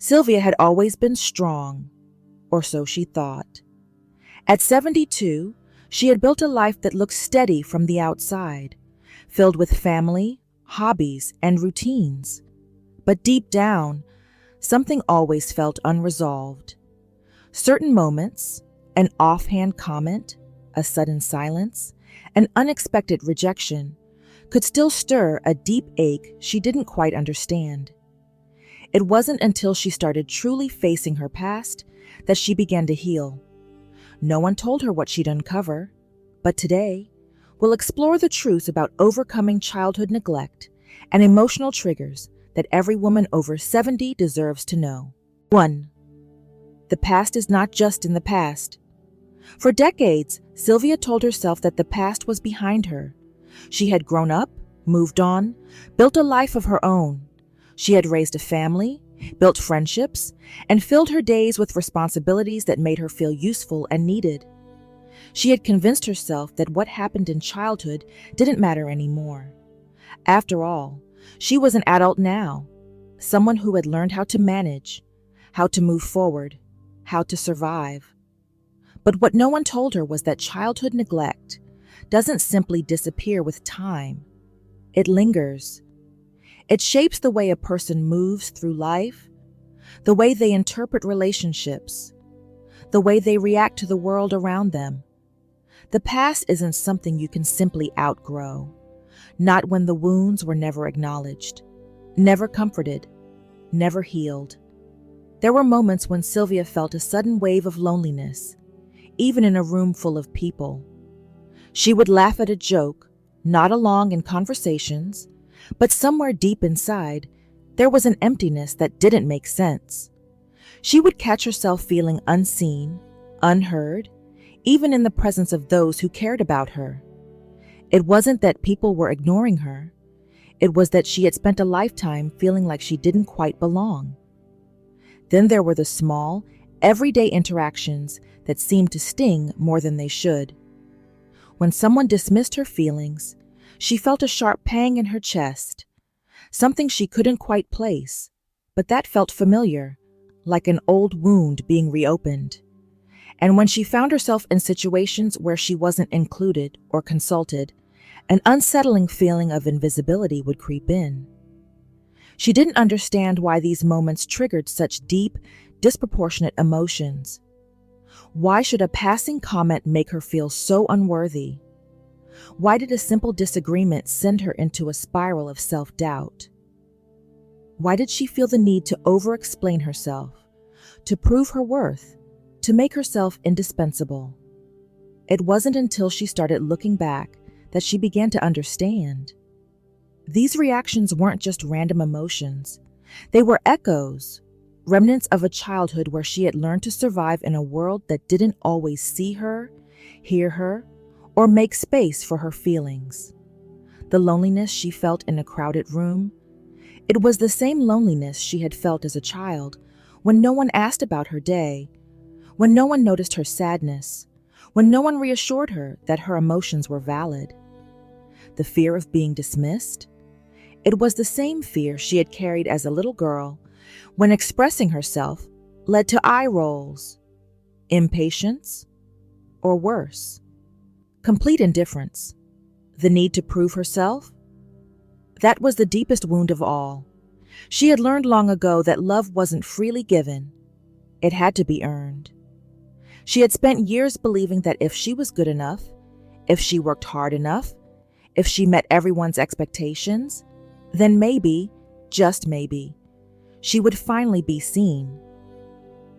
Sylvia had always been strong, or so she thought. At 72, she had built a life that looked steady from the outside, filled with family, hobbies, and routines. But deep down, something always felt unresolved. Certain moments, an offhand comment, a sudden silence, an unexpected rejection, could still stir a deep ache she didn't quite understand. It wasn't until she started truly facing her past that she began to heal. No one told her what she'd uncover, but today, we'll explore the truth about overcoming childhood neglect and emotional triggers that every woman over 70 deserves to know. 1. The past is not just in the past. For decades, Sylvia told herself that the past was behind her. She had grown up, moved on, built a life of her own. She had raised a family, built friendships, and filled her days with responsibilities that made her feel useful and needed. She had convinced herself that what happened in childhood didn't matter anymore. After all, she was an adult now, someone who had learned how to manage, how to move forward, how to survive. But what no one told her was that childhood neglect doesn't simply disappear with time. It lingers. It shapes the way a person moves through life, the way they interpret relationships, the way they react to the world around them. The past isn't something you can simply outgrow, not when the wounds were never acknowledged, never comforted, never healed. There were moments when Sylvia felt a sudden wave of loneliness, even in a room full of people. She would laugh at a joke, nod along in conversations, but somewhere deep inside, there was an emptiness that didn't make sense. She would catch herself feeling unseen, unheard, even in the presence of those who cared about her. It wasn't that people were ignoring her. It was that she had spent a lifetime feeling like she didn't quite belong. Then there were the small, everyday interactions that seemed to sting more than they should. When someone dismissed her feelings, she felt a sharp pang in her chest, something she couldn't quite place, but that felt familiar, like an old wound being reopened. And when she found herself in situations where she wasn't included or consulted, an unsettling feeling of invisibility would creep in. She didn't understand why these moments triggered such deep, disproportionate emotions. Why should a passing comment make her feel so unworthy? Why did a simple disagreement send her into a spiral of self-doubt? Why did she feel the need to over-explain herself, to prove her worth, to make herself indispensable? It wasn't until she started looking back that she began to understand. These reactions weren't just random emotions. They were echoes, remnants of a childhood where she had learned to survive in a world that didn't always see her, hear her, or make space for her feelings. The loneliness she felt in a crowded room, it was the same loneliness she had felt as a child when no one asked about her day, when no one noticed her sadness, when no one reassured her that her emotions were valid. The fear of being dismissed, it was the same fear she had carried as a little girl when expressing herself led to eye rolls, impatience, or worse, complete indifference. The need to prove herself? That was the deepest wound of all. She had learned long ago that love wasn't freely given. It had to be earned. She had spent years believing that if she was good enough, if she worked hard enough, if she met everyone's expectations, then maybe, just maybe, she would finally be seen.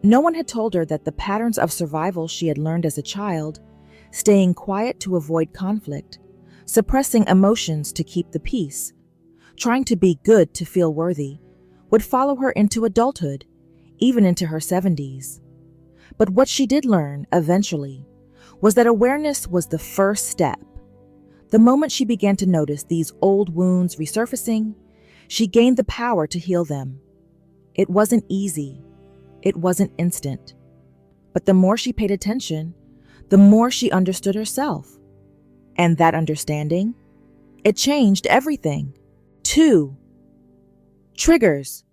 No one had told her that the patterns of survival she had learned as a child, staying quiet to avoid conflict, suppressing emotions to keep the peace, trying to be good to feel worthy, would follow her into adulthood, even into her 70s. But what she did learn, eventually, was that awareness was the first step. The moment she began to notice these old wounds resurfacing, she gained the power to heal them. It wasn't easy. It wasn't instant. But the more she paid attention, the more she understood herself. And that understanding, it changed everything. 2. Triggers.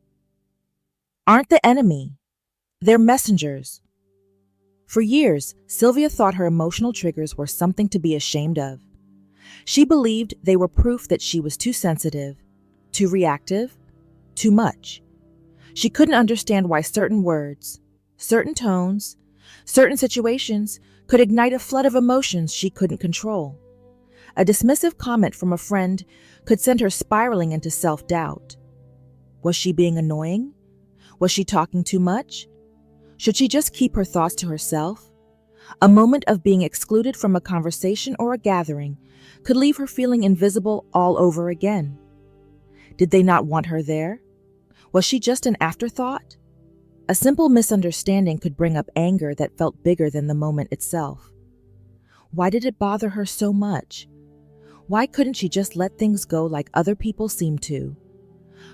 aren't the enemy. They're messengers. For years, Sylvia thought her emotional triggers were something to be ashamed of. She believed they were proof that she was too sensitive, too reactive, too much. She couldn't understand why certain words, certain tones, certain situations could ignite a flood of emotions she couldn't control. A dismissive comment from a friend could send her spiraling into self-doubt. Was she being annoying? Was she talking too much? Should she just keep her thoughts to herself? A moment of being excluded from a conversation or a gathering could leave her feeling invisible all over again. Did they not want her there? Was she just an afterthought? A simple misunderstanding could bring up anger that felt bigger than the moment itself. Why did it bother her so much? Why couldn't she just let things go like other people seemed to?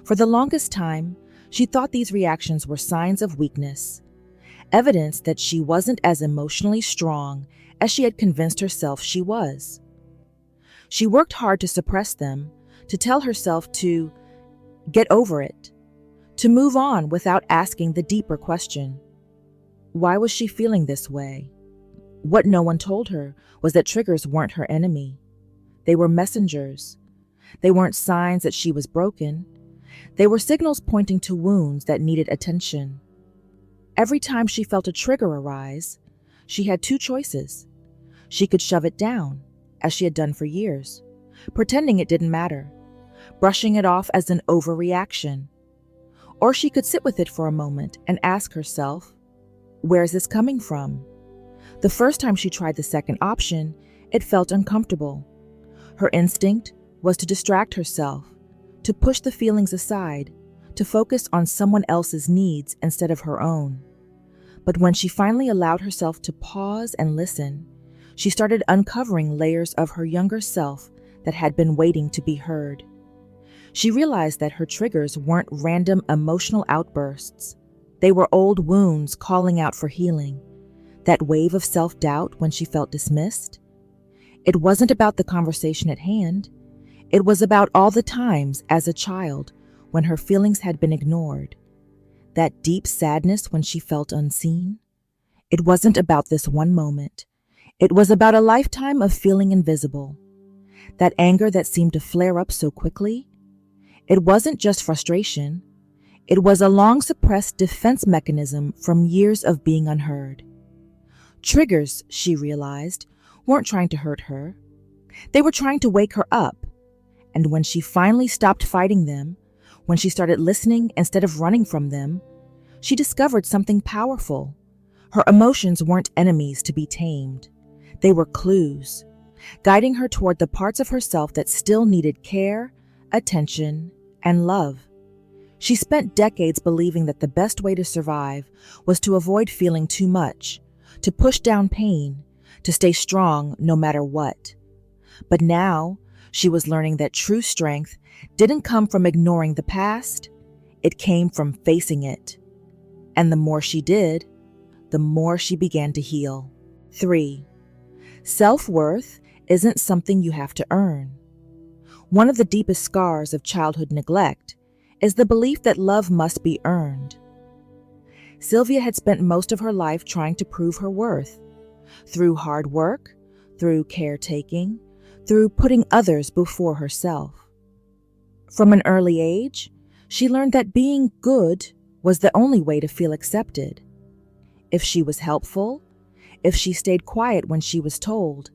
For the longest time, she thought these reactions were signs of weakness, evidence that she wasn't as emotionally strong as she had convinced herself she was. She worked hard to suppress them, to tell herself to get over it, to move on without asking the deeper question. Why was she feeling this way? What no one told her was that triggers weren't her enemy. They were messengers. They weren't signs that she was broken. They were signals pointing to wounds that needed attention. Every time she felt a trigger arise, she had two choices. She could shove it down, as she had done for years, pretending it didn't matter, brushing it off as an overreaction. Or she could sit with it for a moment and ask herself, where is this coming from? The first time she tried the second option, it felt uncomfortable. Her instinct was to distract herself, to push the feelings aside, to focus on someone else's needs instead of her own. But when she finally allowed herself to pause and listen, she started uncovering layers of her younger self that had been waiting to be heard. She realized that her triggers weren't random emotional outbursts. They were old wounds calling out for healing. That wave of self-doubt when she felt dismissed. It wasn't about the conversation at hand. It was about all the times as a child when her feelings had been ignored. That deep sadness when she felt unseen. It wasn't about this one moment. It was about a lifetime of feeling invisible. That anger that seemed to flare up so quickly. It wasn't just frustration. It was a long-suppressed defense mechanism from years of being unheard. Triggers, she realized, weren't trying to hurt her. They were trying to wake her up. And when she finally stopped fighting them, when she started listening instead of running from them, she discovered something powerful. Her emotions weren't enemies to be tamed. They were clues, guiding her toward the parts of herself that still needed care, attention, and love. She spent decades believing that the best way to survive was to avoid feeling too much, to push down pain, to stay strong no matter what. But now, she was learning that true strength didn't come from ignoring the past, it came from facing it. And the more she did, the more she began to heal. 3. Self-worth isn't something you have to earn. One of the deepest scars of childhood neglect is the belief that love must be earned. Sylvia had spent most of her life trying to prove her worth, through hard work, through caretaking, through putting others before herself. From an early age, she learned that being good was the only way to feel accepted. If she was helpful, if she stayed quiet when she was told,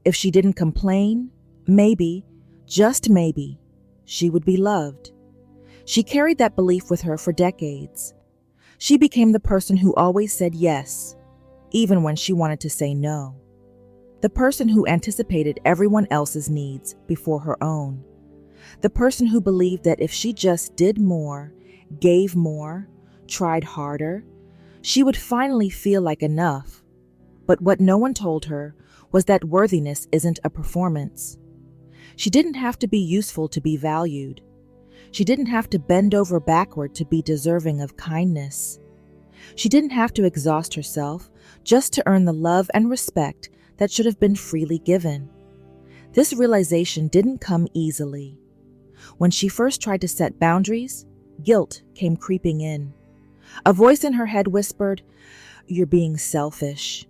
if she didn't complain, maybe, just maybe, she would be loved. She carried that belief with her for decades. She became the person who always said yes, even when she wanted to say no. The person who anticipated everyone else's needs before her own. The person who believed that if she just did more, gave more, tried harder, she would finally feel like enough. But what no one told her was that worthiness isn't a performance. She didn't have to be useful to be valued. She didn't have to bend over backward to be deserving of kindness. She didn't have to exhaust herself just to earn the love and respect that should have been freely given. This realization didn't come easily. When she first tried to set boundaries, guilt came creeping in. A voice in her head whispered, "You're being selfish."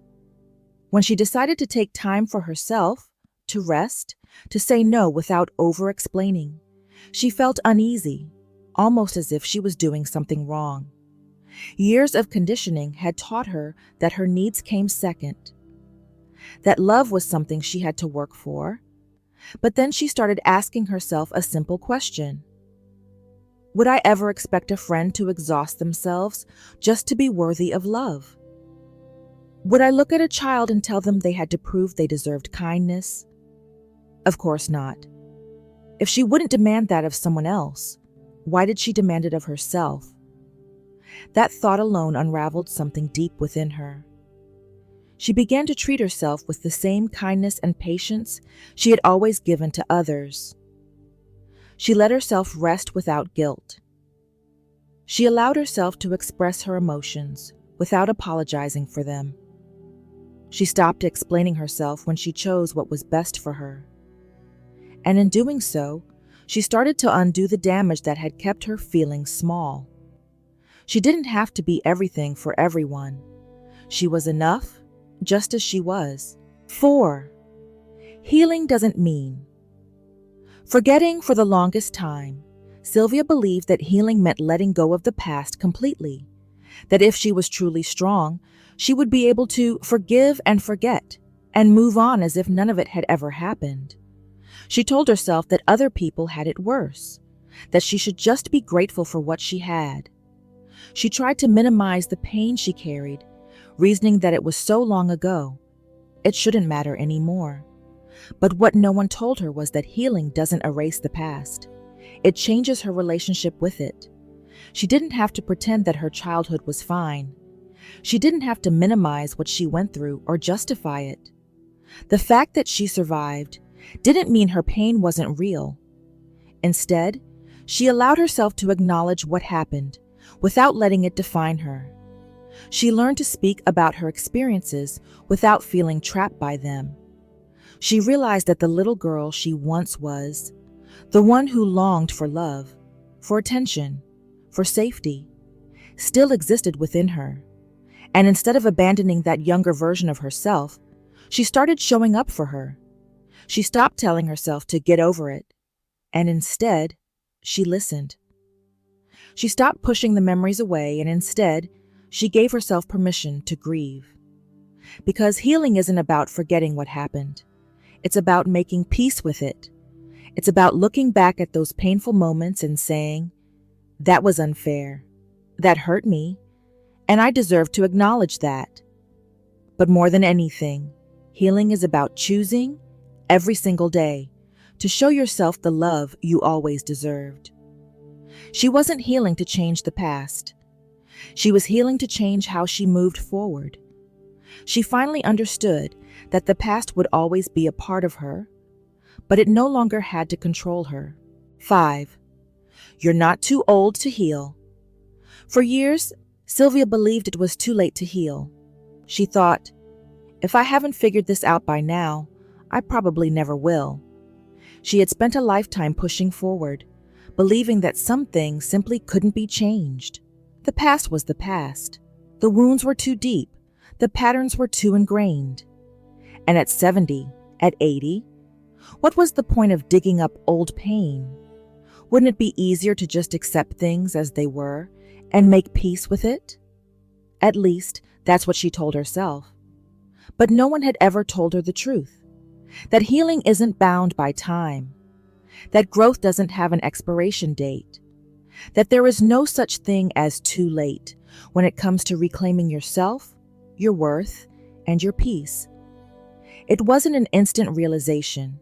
When she decided to take time for herself, to rest, to say no without over-explaining, she felt uneasy, almost as if she was doing something wrong. Years of conditioning had taught her that her needs came second, that love was something she had to work for. But then she started asking herself a simple question. Would I ever expect a friend to exhaust themselves just to be worthy of love? Would I look at a child and tell them they had to prove they deserved kindness? Of course not. If she wouldn't demand that of someone else, why did she demand it of herself? That thought alone unraveled something deep within her. She began to treat herself with the same kindness and patience she had always given to others. She let herself rest without guilt. She allowed herself to express her emotions without apologizing for them. She stopped explaining herself when she chose what was best for her. And in doing so, she started to undo the damage that had kept her feeling small. She didn't have to be everything for everyone. She was enough, just as she was. 4. Healing doesn't mean. Forgetting for the longest time, Sylvia believed that healing meant letting go of the past completely, that if she was truly strong, she would be able to forgive and forget, and move on as if none of it had ever happened. She told herself that other people had it worse, that she should just be grateful for what she had. She tried to minimize the pain she carried, reasoning that it was so long ago. It shouldn't matter anymore. But what no one told her was that healing doesn't erase the past. It changes her relationship with it. She didn't have to pretend that her childhood was fine. She didn't have to minimize what she went through or justify it. The fact that she survived didn't mean her pain wasn't real. Instead, she allowed herself to acknowledge what happened without letting it define her. She learned to speak about her experiences without feeling trapped by them. She realized that the little girl she once was, the one who longed for love, for attention, for safety, still existed within her. And instead of abandoning that younger version of herself, she started showing up for her. She stopped telling herself to get over it, and instead, she listened. She stopped pushing the memories away, and instead, she gave herself permission to grieve. Because healing isn't about forgetting what happened. It's about making peace with it. It's about looking back at those painful moments and saying, that was unfair. That hurt me, and I deserve to acknowledge that. But more than anything, healing is about choosing, every single day, to show yourself the love you always deserved. She wasn't healing to change the past. She was healing to change how she moved forward. She finally understood that the past would always be a part of her, but it no longer had to control her. 5. You're not too old to heal. For years, Sylvia believed it was too late to heal. She thought, if I haven't figured this out by now, I probably never will. She had spent a lifetime pushing forward, believing that some things simply couldn't be changed. The past was the past. The wounds were too deep. The patterns were too ingrained. And at 70, at 80, what was the point of digging up old pain? Wouldn't it be easier to just accept things as they were and make peace with it? At least, that's what she told herself. But no one had ever told her the truth. That healing isn't bound by time. That growth doesn't have an expiration date. That there is no such thing as too late when it comes to reclaiming yourself, your worth, and your peace. It wasn't an instant realization.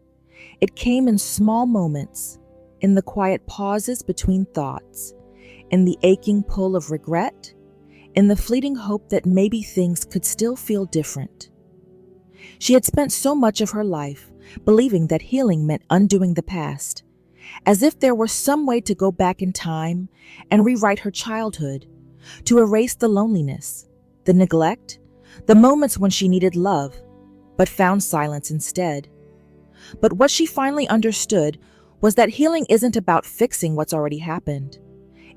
It came in small moments, in the quiet pauses between thoughts, in the aching pull of regret, in the fleeting hope that maybe things could still feel different. She had spent so much of her life believing that healing meant undoing the past, as if there were some way to go back in time and rewrite her childhood, to erase the loneliness, the neglect, the moments when she needed love, but found silence instead. But what she finally understood was that healing isn't about fixing what's already happened.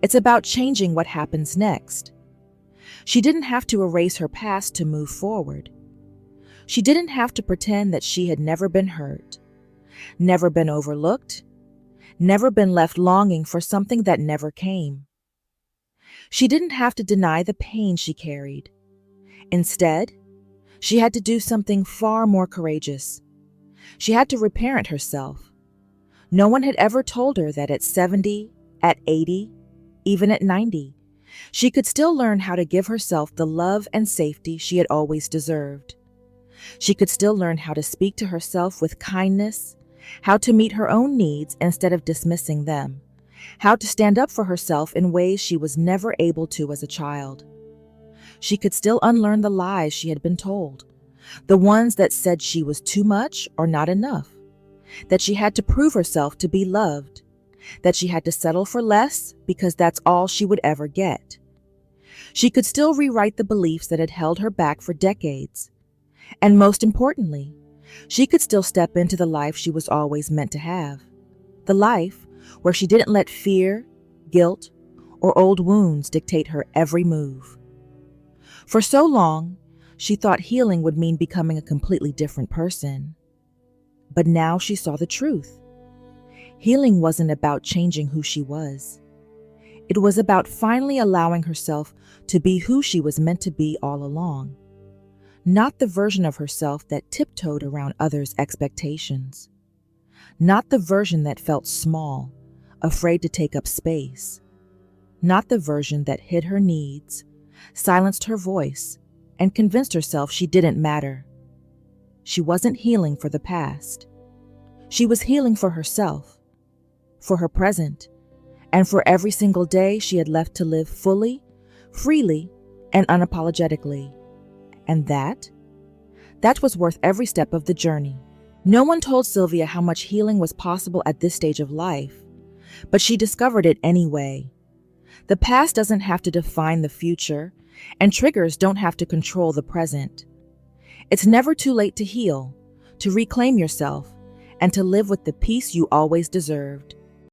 It's about changing what happens next. She didn't have to erase her past to move forward. She didn't have to pretend that she had never been hurt, never been overlooked, never been left longing for something that never came. She didn't have to deny the pain she carried. Instead, she had to do something far more courageous. She had to reparent herself. No one had ever told her that at 70, at 80, even at 90, she could still learn how to give herself the love and safety she had always deserved. She could still learn how to speak to herself with kindness, how to meet her own needs instead of dismissing them, how to stand up for herself in ways she was never able to as a child. She could still unlearn the lies she had been told, the ones that said she was too much or not enough, that she had to prove herself to be loved, that she had to settle for less because that's all she would ever get. She could still rewrite the beliefs that had held her back for decades. And most importantly, she could still step into the life she was always meant to have. The life where she didn't let fear, guilt, or old wounds dictate her every move. For so long, she thought healing would mean becoming a completely different person. But now she saw the truth. Healing wasn't about changing who she was. It was about finally allowing herself to be who she was meant to be all along. Not the version of herself that tiptoed around others' expectations. Not the version that felt small, afraid to take up space. Not the version that hid her needs, silenced her voice, and convinced herself she didn't matter. She wasn't healing for the past. She was healing for herself, for her present, and for every single day she had left to live fully, freely, and unapologetically. And that was worth every step of the journey. No one told Sylvia how much healing was possible at this stage of life, but she discovered it anyway. The past doesn't have to define the future, and triggers don't have to control the present. It's never too late to heal, to reclaim yourself, and to live with the peace you always deserved.